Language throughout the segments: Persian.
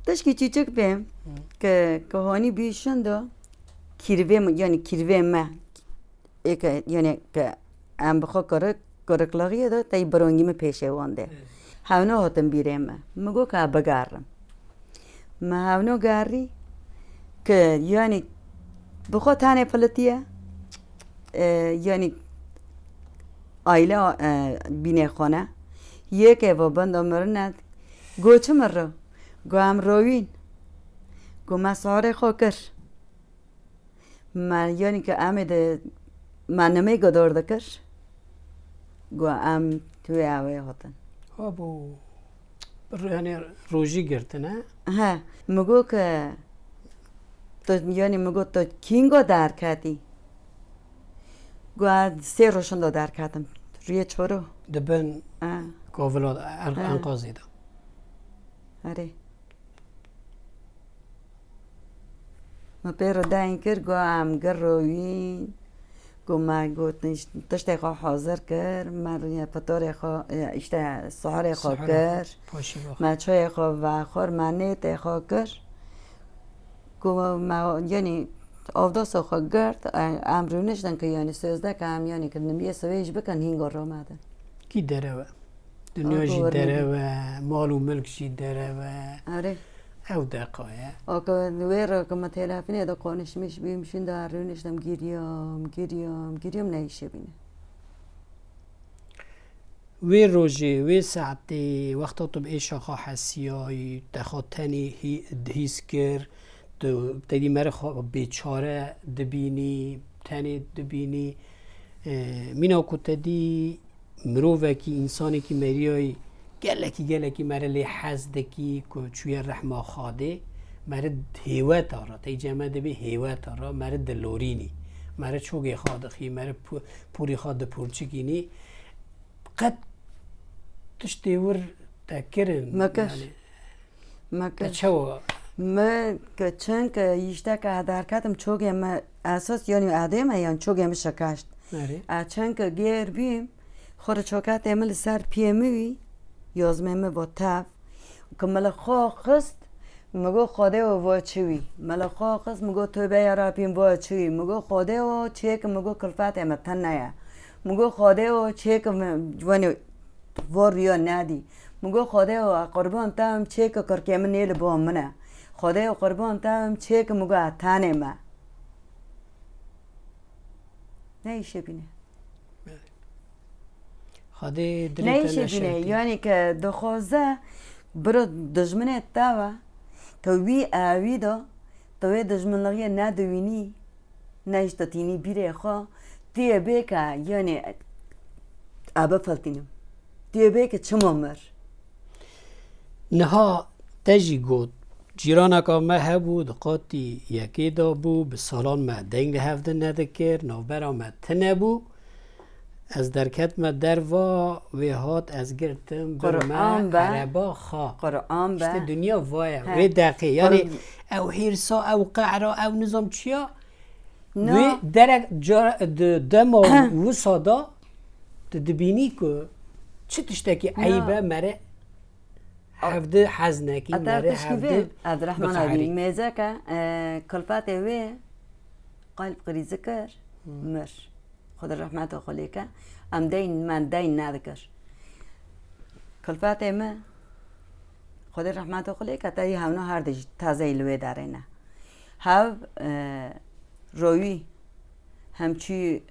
تشکی چیچک بیم که هانی بیشن دا کیروه یعنی کیروه ما یعنی که ام بخوا کرکلاقیه دا تایی برانگیم پیشه وانده هاونو هاتم بیریم مگو که بگارم ما هاونو گاری که یعنی بخوا تانه پلتیه یعنی آیله بینه خانه یکی و بند مرند گو چه مرو گو هم روین گو ما ساره خو کر من یعنی که امید من نمی گدار دکر گو ام توی اوه هاتن بو یعنی روژی گرته نه؟ ها مگو که تو یعنی مگو تو کینگو در کردی گو سه روشن دو در کردم روی چورو دبن کاولاد انقاضی دا آره ما پیرو داین کر گو هم گر روین گو ما گو تشتی خواه حاضر کر ما روی پتار خواه اشته سحر خواه کر ما چای خواه و خور ما نیت خواه کر گو ما یعنی آفداس خواه گرد امرو نشدن که یعنی سوزده که هم یعنی که نمیه سویش بکن هینگار رو مدن کی داره و دنیا جی داره و مال و ملک جی داره و آره او دقایه آکه ویرا که ما تلافینه دا قانش میش بیمشین دا رو نشدم گیریم نیشه بینه وی روژه وی ساعتی وقتا تو به ایشا خواه حسیایی دخواه تنی هیس کر تدی مره خواه بیچاره دبینی تنی دبینی مینا که تدی مروفه کی انسانی که مریای گلکی مره لی حزدکی که چوی رحمه خواده مره هیوه تارا تی جمعه دبی هیوه تارا مره دلورینی مره چوگی خادخی مره پوری خاد پورچگینی قد تشتیور تکرن مکش مکش چوا ما که چند که یشته که هدر کردم چوگی ما اساس یعنی عدیم یعنی چوگی ما شکشت چند که گیر بیم خور چوکات امل سر پیمیوی یازمه ما با تف که مال خواه خست مگو خوده و واچوی مال خواه خست مگو تو بیارا پیم واچوی مگو خوده و چه که مگو کلفت اما تن نیا مگو خوده و چه که وانی وار یا ندی مگو خوده و قربان تام چه که کرکی من نیل با منه خوده و قربان تام چه که مگو تانه ما نیشه بینه نیشه بینه یعنی که دخوازه برو دجمنه تاوه که وی آوی دا توی دجمن لغیه ندوینی نیشتا تینی بیره خواه تیه بیکه یعنی آبا فلتینم تیه بیکه چما مر نها تجی گود جیرانه که ما هبود قاطی یکی دا بو به سالان ما دنگ هفته نده نوبرا ما تنه بو از درکت ما در و هات از گرتم قرآن با عربا خواه قرآن با دنیا وایه وی دقیقه یعنی او هیرسا او قعرا او نظام چیا وی درک دما و صدا تدبینی که چه تشتکی عیبه مره هفته حزنکی مره هفته عبدالرحمن عبی میزه که کلفات وی قلب قریزه کر مر خود رحمت و خلیکه ام دین من دین ندکر کلفت ما خود رحمت و خلیکه تایی همونو هر دیش تازه ایلوه داره نه هاو روی همچی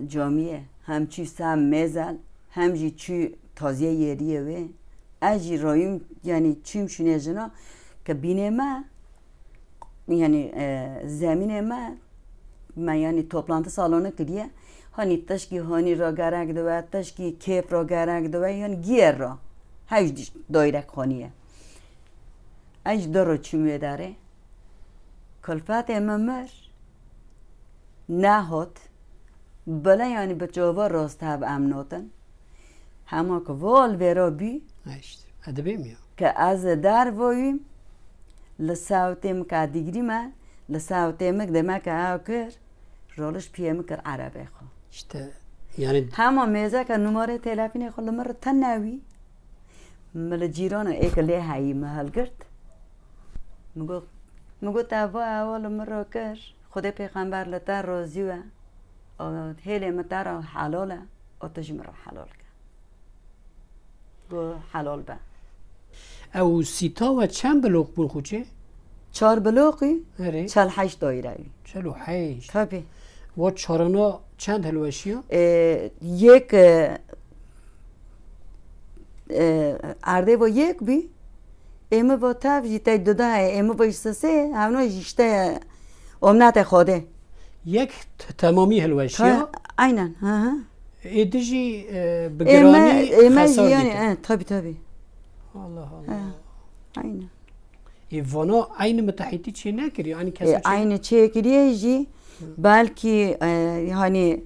جامعه همچی سم میزل همچی چی تازه یریه وی اجی رویم یعنی چیم شونه جنا که بینه ما یعنی زمین ما یعنی توپلانت سالانه کریه هانی تشکی هانی را گرک دوه تشکی کیف را گرک دوه یعنی گیر را هیچ دایرک خانیه اج دارو چیمه داره کلفت امامر نهات بله یعنی به جواب راست هب امناتن همه که وال برا بی که از در ویم لساوتیم که دیگری من لساوتیم که دمه که او کر رولش پیم کر عربه خو یعنی همه میزه که نماره تلفنی خود مر تنوی مل جیران ایک لی هایی محل گرد میگو توا اول مرا کر خدا پیغمبر لتا راضی و هیل متا را حلاله آتش مرا حلال که گو حلال به او سیتا و چند بلوک بون خوچه؟ 4 بلوقی اره 48 دایره ای 48 طبی و چارانا چند هلوشی ها؟ یک ارده و یک بی ایمه با تف جیتا دوده ایمه با ایستسه همنا جیشته امنت خوده یک تمامی هلوشی ها؟ اینن ها ایدجی بگرانی خسار دیده طبی الله الله اینن ایوانا عین متحدی چی نکری؟ یعنی کسی چی؟ عین چه کریه جی بلکه یعنی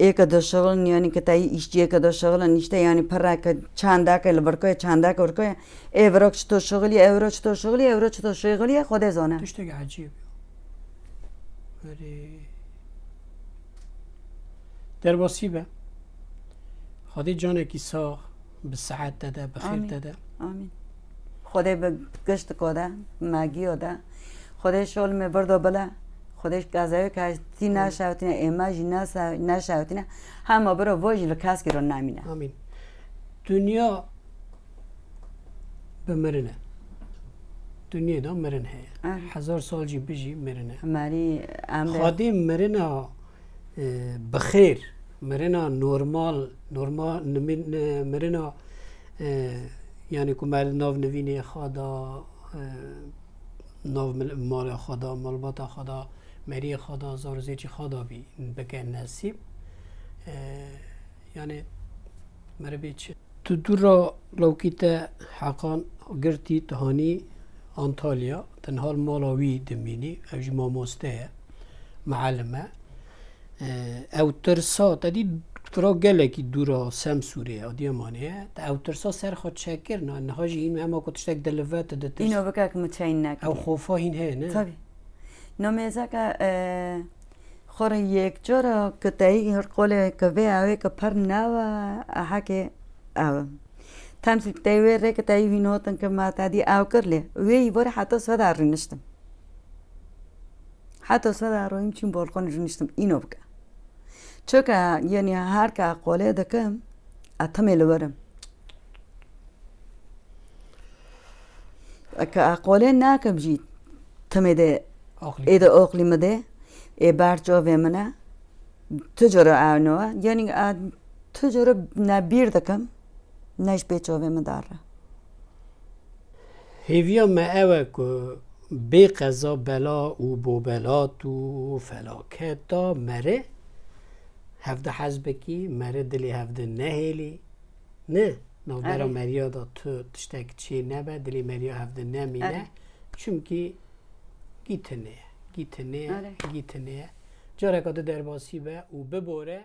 یک دو شغل یعنی که تایی ایشتی یک دو شغل نیشته یعنی پر که چنده که لبرکای چنده که ورکای ایورا چطور شغلی ایورا چطور شغلی ایورا چطور شغلی خود زانه تشتگ عجیب در باسی به خودی جانه کی ساخ به سعادت داده به خیر داده آمین خودی به گشت کده مگی ده خودی شغل می برد بله خودش گازه که تی نشاوتینه ایماجی نشاوتینه همه برو واجی لکاس که رو نمینه آمین دنیا بمرنه دنیا دا مرن هی 1000 سال جی بجی مرنه ماری خودی مرنه بخیر مرنه نورمال مرنه یعنی که مرد ناو نوینه خدا ناو مال خدا مالبات خدا مری خدا زارزیچی خدا بی بکن نصیب یعنی مره بیچه تو دو را لوکیت حقان گرتی تهانی انطالیا تنهال مالاوی دمینی اوجی ماموسته معلمه او ترسا تدی ترا گله کی دورا سم سوریه ادیمانه تا او ترسا سر خود چکر نه نهاجی این اما کتشتک دلوت دترس اینو بکه که متچین نکنی او خوفا این هه نه طبی نمیزه که خور یک جورا که تایی هر قوله که وی اوه که پر نوا احا که او تمثیل تایی ره که تایی وینوتن که ما تادی او کرله وی باره حتی سودا رنشتم حتی سودا رو چین بالکن رنشتم اینو بکه چون یعنی هر که قوله دکم اتمیل برم که قوله نکم جید تمیده ایده اقلی مده ای برجاوه منه تجاره آنوه یعنی تجاره نبیر دکم نش بیچاوه مداره هیویا ما اوه که بی قضا بلا و بو بلات و فلاکت دا مره هفته حزبکی مره دلی هفته نهیلی نه نو برا مریا دا تو تشتک چی نبه دلی مریا هفته نمینه چونکی گیتنه جاره که در باسی به او ببوره